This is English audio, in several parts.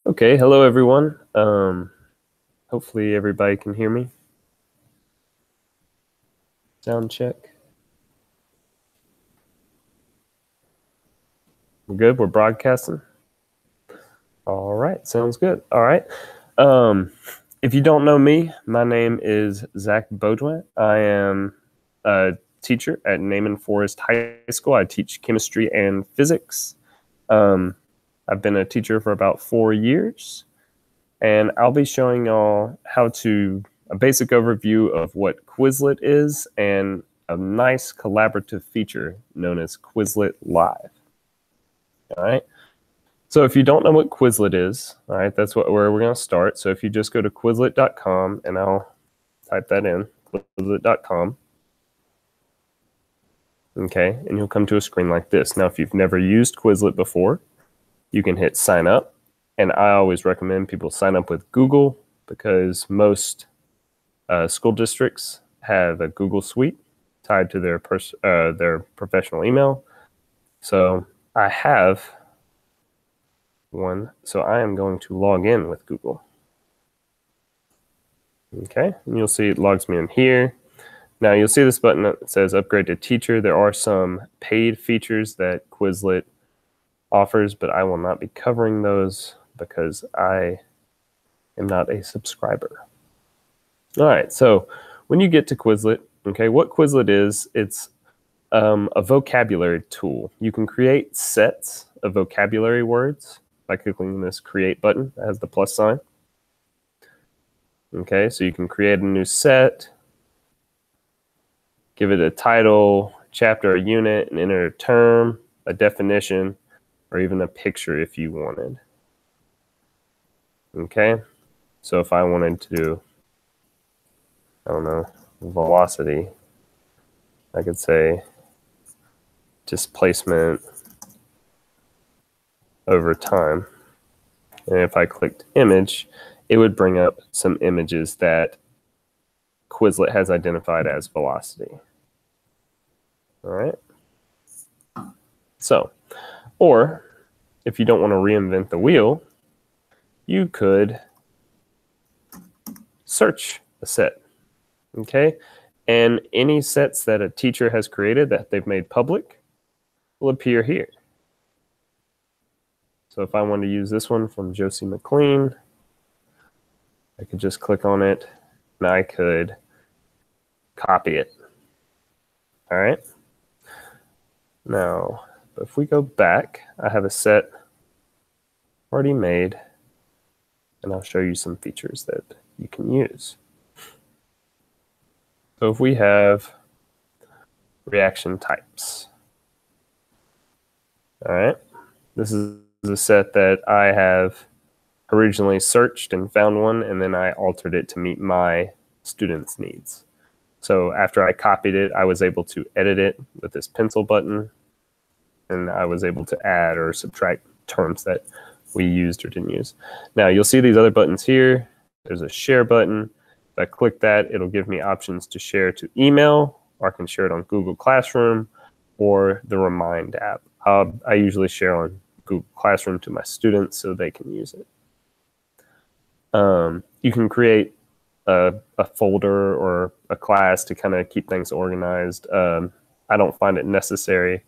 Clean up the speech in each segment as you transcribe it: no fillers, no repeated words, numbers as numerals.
Okay, hello everyone. Hopefully everybody can hear me. Sound check. We're good. We're broadcasting. All right, sounds good. All right. If you don't know me, my name is Zach Baudouin. I am a teacher at Naaman Forest High School. I teach chemistry and physics. I've been a teacher for about 4 years, and I'll be showing y'all how to a basic overview of what Quizlet is and a nice collaborative feature known as Quizlet Live. All right. So if you don't know what Quizlet is, all right, that's where we're going to start. So if you just go to Quizlet.com, and I'll type that in, Quizlet.com. Okay, and you'll come to a screen like this. Now, if you've never used Quizlet before, you can hit sign up. And I always recommend people sign up with Google because most school districts have a Google Suite tied to their professional email. So I have one, so I am going to log in with Google. Okay, and you'll see it logs me in here. Now you'll see this button that says upgrade to teacher. There are some paid features that Quizlet offers, but I will not be covering those because I am not a subscriber. All right, so when you get to Quizlet, okay, what Quizlet is, it's a vocabulary tool. You can create sets of vocabulary words by clicking this create button that has the plus sign. Okay, so you can create a new set, give it a title, chapter, or unit, and enter a term, a definition, or even a picture if you wanted. Okay, so if I wanted to, I don't know, velocity, I could say displacement over time. And if I clicked image, it would bring up some images that Quizlet has identified as velocity. All right. So, or if you don't want to reinvent the wheel, you could search a set. Okay. And any sets that a teacher has created that they've made public will appear here. So if I wanted to use this one from Josie McLean, I could just click on it and I could copy it. All right. Now, if we go back, I have a set already made, and I'll show you some features that you can use. So if we have reaction types, all right, this is a set that I have originally searched and found one, and then I altered it to meet my students' needs. So after I copied it, I was able to edit it with this pencil button, and I was able to add or subtract terms that we used or didn't use. Now you'll see these other buttons here. There's a share button. If I click that, it'll give me options to share to email, or I can share it on Google Classroom or the Remind app. I usually share on Google Classroom to my students so they can use it. You can create a folder or a class to kind of keep things organized. I don't find it necessary.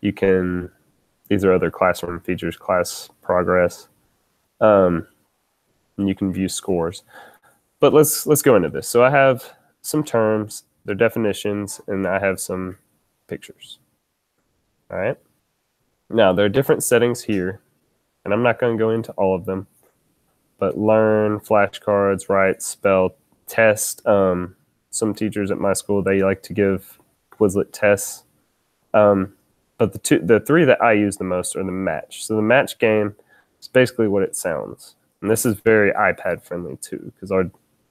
You can, these are other classroom features, class progress. And you can view scores. But let's go into this. So I have some terms, their definitions, and I have some pictures. All right. Now there are different settings here, and I'm not going to go into all of them. But learn, flashcards, write, spell, test. Some teachers at my school, they like to give Quizlet tests. But the three that I use the most are the match. So the match game is basically what it sounds. And this is very iPad friendly too, because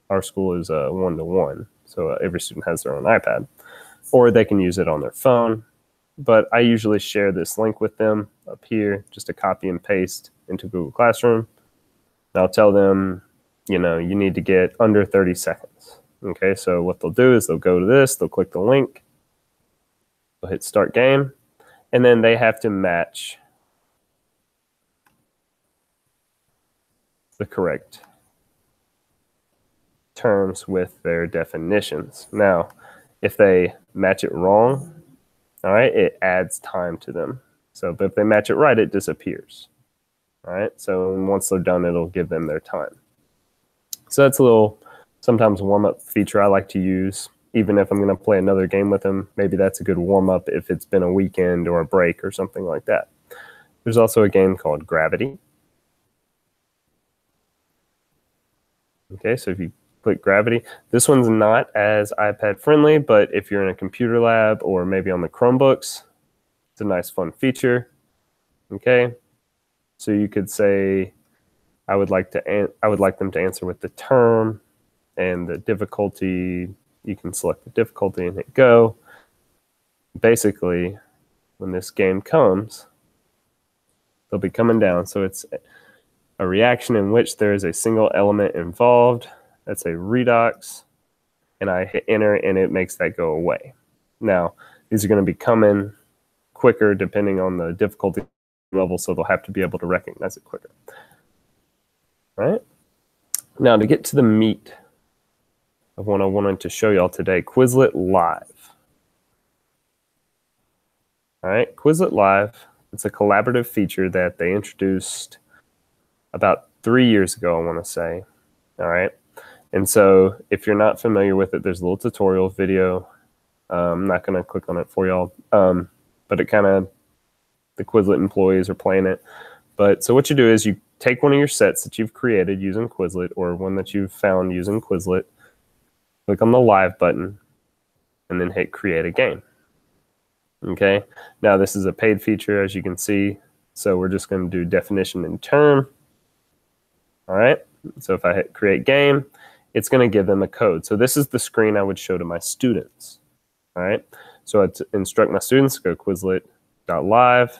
our school is a 1-to-1. So every student has their own iPad. Or they can use it on their phone. But I usually share this link with them up here, just to copy and paste into Google Classroom. And I'll tell them, you know, you need to get under 30 seconds. Okay, so what they'll do is they'll go to this, they'll click the link, they'll hit start game, and then they have to match the correct terms with their definitions. Now, if they match it wrong, all right, it adds time to them. So, but if they match it right, it disappears. All right, so once they're done, it'll give them their time. So that's a little, sometimes warm-up feature I like to use, even if I'm going to play another game with them. Maybe that's a good warm-up if it's been a weekend or a break or something like that. There's also a game called Gravity. Okay, so if you click Gravity, this one's not as iPad friendly, but if you're in a computer lab or maybe on the Chromebooks, it's a nice fun feature. Okay, so you could say, I would like them to answer with the term and the difficulty. You can select the difficulty and hit go. Basically, when this game comes, they'll be coming down. So it's a reaction in which there is a single element involved. That's a redox. And I hit enter and it makes that go away. Now, these are going to be coming quicker depending on the difficulty level, so they'll have to be able to recognize it quicker. All right? Now, to get to the meat of what I wanted to show y'all today, Quizlet Live. All right, Quizlet Live, it's a collaborative feature that they introduced about 3 years ago, I want to say. All right, and so if you're not familiar with it, there's a little tutorial video. I'm not going to click on it for y'all, but it kind of, the Quizlet employees are playing it. But so what you do is you take one of your sets that you've created using Quizlet or one that you've found using Quizlet, click on the Live button, and then hit Create a Game. Okay, now this is a paid feature, as you can see, so we're just going to do definition and term. All right, so if I hit Create Game, it's going to give them a code. So this is the screen I would show to my students. All right, so I'd instruct my students to go Quizlet.live,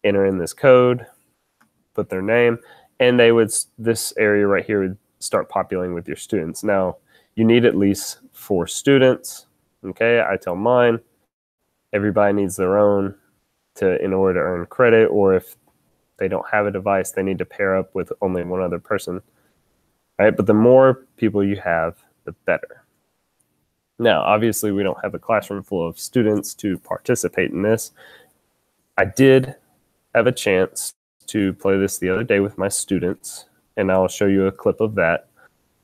enter in this code, put their name, and they would, this area right here would start populating with your students. Now, you need at least 4 students. Okay, I tell mine, everybody needs their own in order to earn credit, or if they don't have a device, they need to pair up with only one other person. All right, but the more people you have, the better. Now, obviously, we don't have a classroom full of students to participate in this. I did have a chance to play this the other day with my students, and I'll show you a clip of that.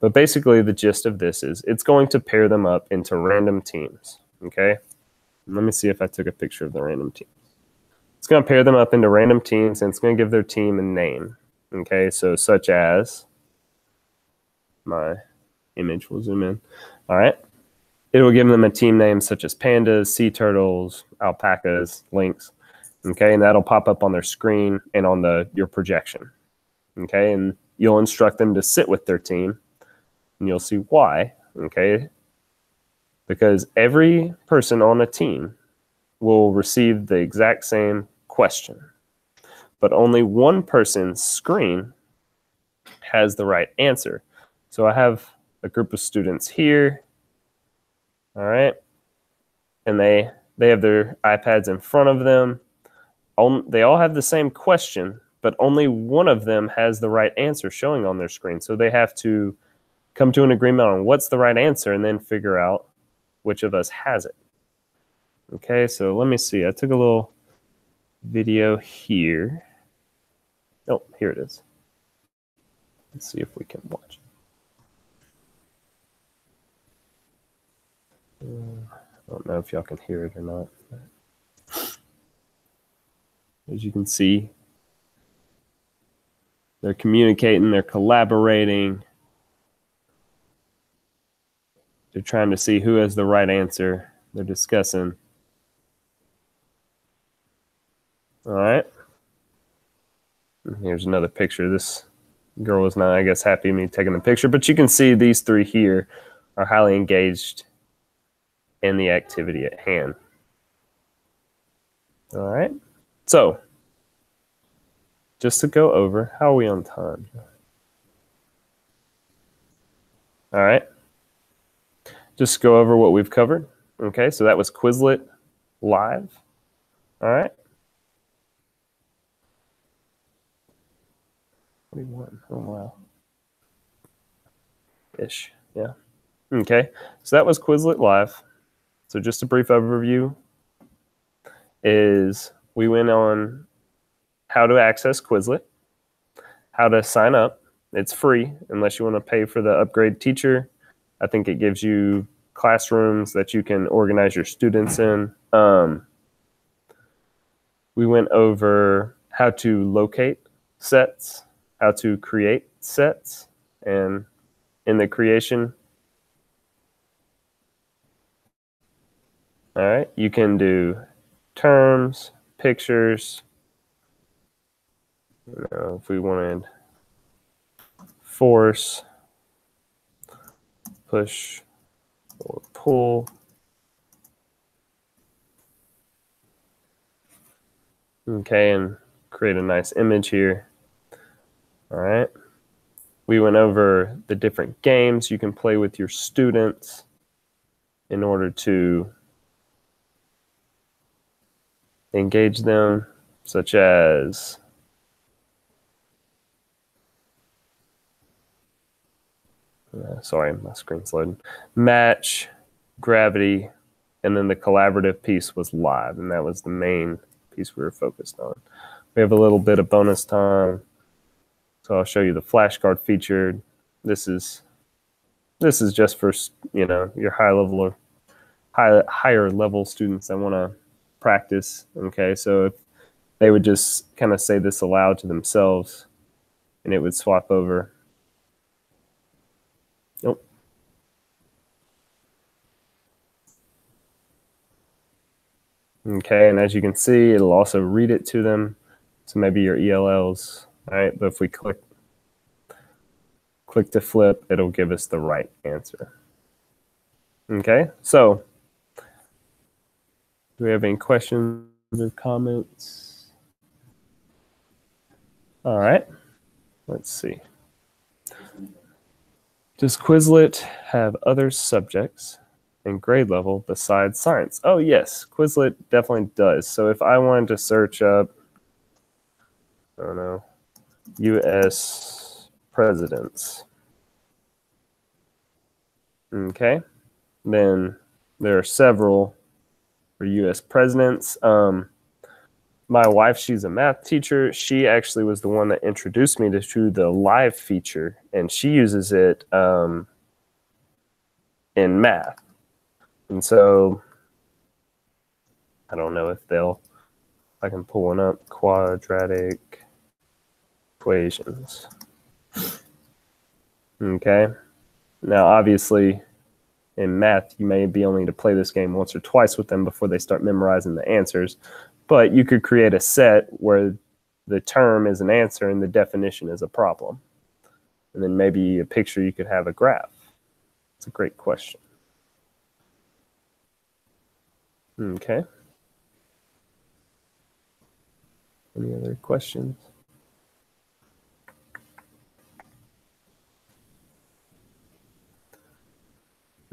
But basically, the gist of this is it's going to pair them up into random teams, okay? Let me see if I took a picture of the random teams. It's going to pair them up into random teams, and it's going to give their team a name, okay? So such as, my image will zoom in, all right? It will give them a team name such as pandas, sea turtles, alpacas, lynx, okay? And that'll pop up on their screen and on your projection, okay? And you'll instruct them to sit with their team, and you'll see why, okay? Because every person on a team will receive the exact same question, but only one person's screen has the right answer. So I have a group of students here, all right? And they have their iPads in front of them. They all have the same question, but only one of them has the right answer showing on their screen. So they have to come to an agreement on what's the right answer and then figure out which of us has it. Okay, so let me see. I took a little video here. Oh, here it is. Let's see if we can watch it. I don't know if y'all can hear it or not. As you can see, they're communicating, they're collaborating. They're trying to see who has the right answer. They're discussing. All right. Here's another picture. This girl was not, I guess, happy with me taking the picture, but you can see these 3 here are highly engaged in the activity at hand. All right. So, just to go over, how are we on time? All right. Just go over what we've covered. Okay, so that was Quizlet Live. All right. 21. Oh, wow. Ish. Yeah. Okay. So that was Quizlet Live. So just a brief overview is we went on how to access Quizlet, how to sign up. It's free unless you want to pay for the upgrade teacher. I think it gives you classrooms that you can organize your students in. We went over how to locate sets, how to create sets, and in the creation, all right, you can do terms, pictures. You know, if we wanted force, push, or pull. Okay, and create a nice image here. All right. We went over the different games you can play with your students in order to engage them, such as sorry, my screen's loading. Match, gravity, and then the collaborative piece was live, and that was the main piece we were focused on. We have a little bit of bonus time, so I'll show you the flashcard feature. This is just for, you know, your higher level students that want to practice. Okay, so if they would just kind of say this aloud to themselves, and it would swap over. Nope. Okay, and as you can see, it'll also read it to them. So maybe your ELLs, all right? But if we click to flip, it'll give us the right answer. Okay, so do we have any questions or comments? All right, let's see. Does Quizlet have other subjects and grade level besides science? Oh, yes, Quizlet definitely does. So if I wanted to search up, I don't know, U.S. presidents, okay, then there are several for U.S. presidents. My wife, she's a math teacher. She actually was the one that introduced me to the live feature, and she uses it in math. And so I don't know if I can pull one up, quadratic equations. Okay. Now, obviously, in math, you may be only to play this game once or twice with them before they start memorizing the answers. But you could create a set where the term is an answer and the definition is a problem. And then maybe a picture, you could have a graph. It's a great question. Okay. Any other questions?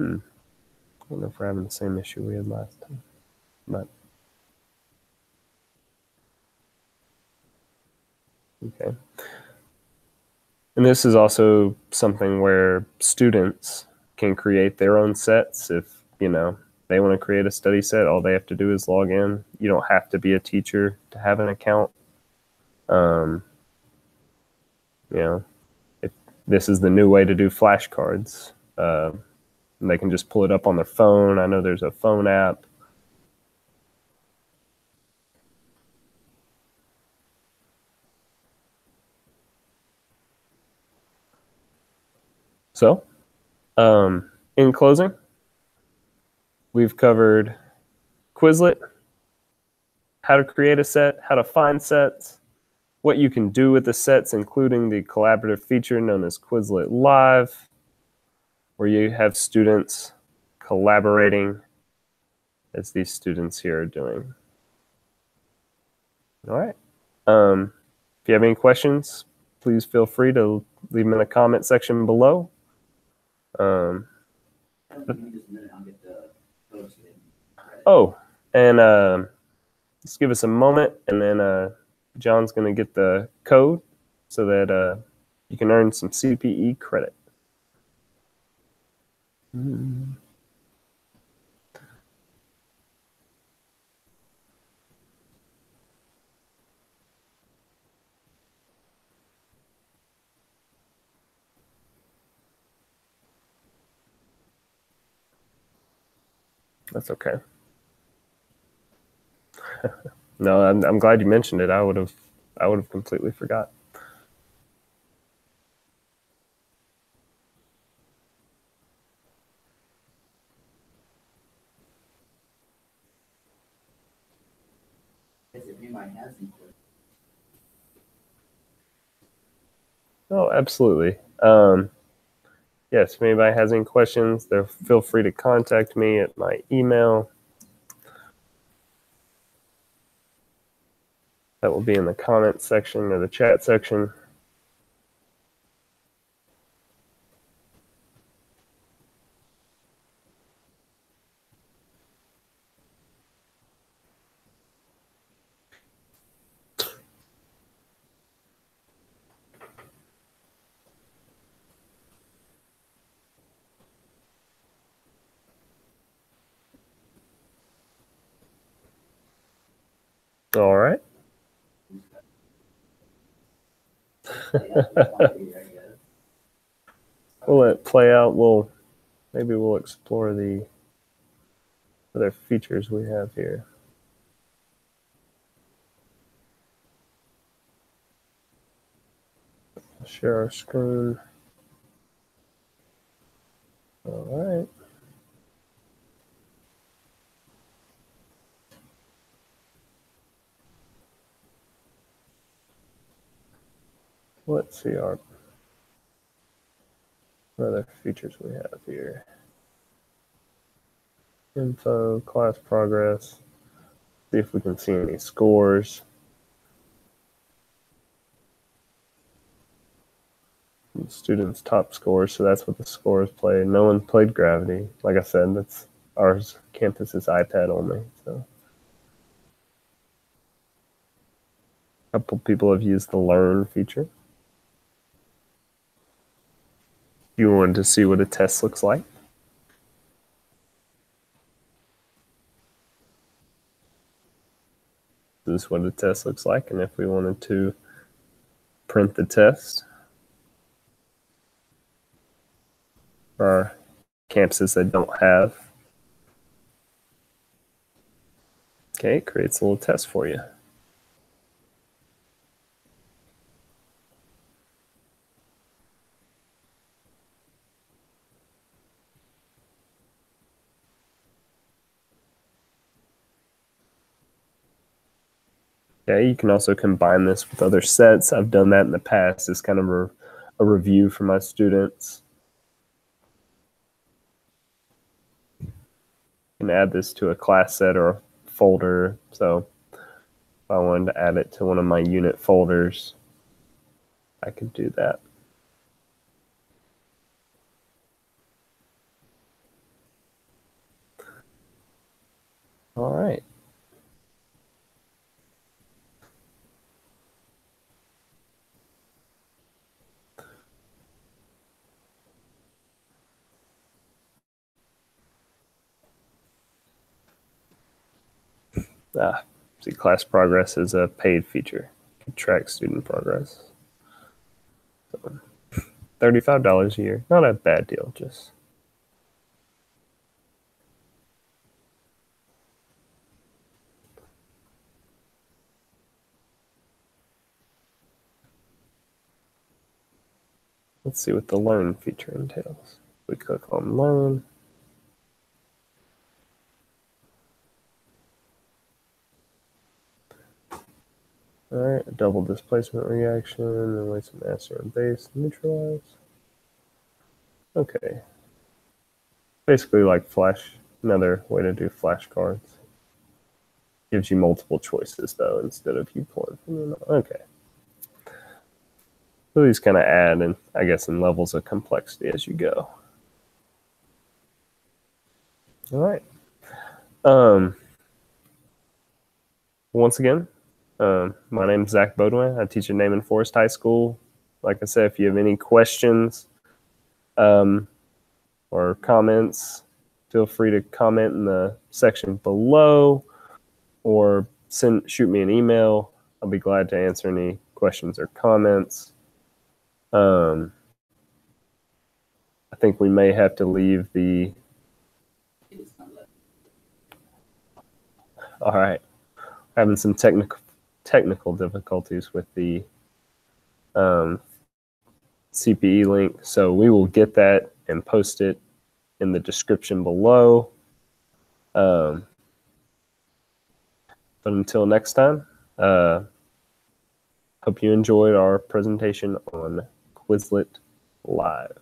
I don't know if we're having the same issue we had last time, but okay. And this is also something where students can create their own sets. If, you know, they want to create a study set, all they have to do is log in. You don't have to be a teacher to have an account. You know, if this is the new way to do flashcards. And they can just pull it up on their phone. I know there's a phone app. So, in closing, we've covered Quizlet, how to create a set, how to find sets, what you can do with the sets, including the collaborative feature known as Quizlet Live, where you have students collaborating as these students here are doing. All right. If you have any questions, please feel free to leave them in the comment section below. Oh, and just give us a moment, and then John's going to get the code, so that you can earn some CPE credit. That's okay. No, I'm glad you mentioned it. I would have completely forgot. Oh, absolutely. Yes, if anybody has any questions, feel free to contact me at my email. That will be in the comment section or the chat section. All right. We'll let it play out. Maybe we'll explore the other features we have here. Share our screen. All right. Let's see what other features we have here. Info, class progress. See if we can see any scores. Students' top scores, so that's what the scores play. No one played Gravity. Like I said, that's ours. Campus is iPad only. So a couple people have used the Learn feature. You wanted to see what a test looks like. This is what a test looks like, and if we wanted to print the test for campuses that don't have, okay, it creates a little test for you. Okay, you can also combine this with other sets. I've done that in the past. It's kind of a review for my students. You can add this to a class set or a folder. So if I wanted to add it to one of my unit folders, I could do that. All right. See, class progress is a paid feature. You can track student progress. So, $35 a year, not a bad deal. Just let's see what the Learn feature entails. We click on Learn. All right, a double displacement reaction, and wait some acid and base neutralize. Okay. Basically like flash, another way to do flashcards. Gives you multiple choices though, instead of you pulling from them. Okay. So these kind of add, and I guess in levels of complexity as you go. All right. Once again, My name's Zach Bodwin. I teach at Naaman Forest High School. Like I said, if you have any questions or comments, feel free to comment in the section below or shoot me an email. I'll be glad to answer any questions or comments. I think we may have to leave the... All right. Having some technical difficulties with the CPE link. So we will get that and post it in the description below. But until next time, hope you enjoyed our presentation on Quizlet Live.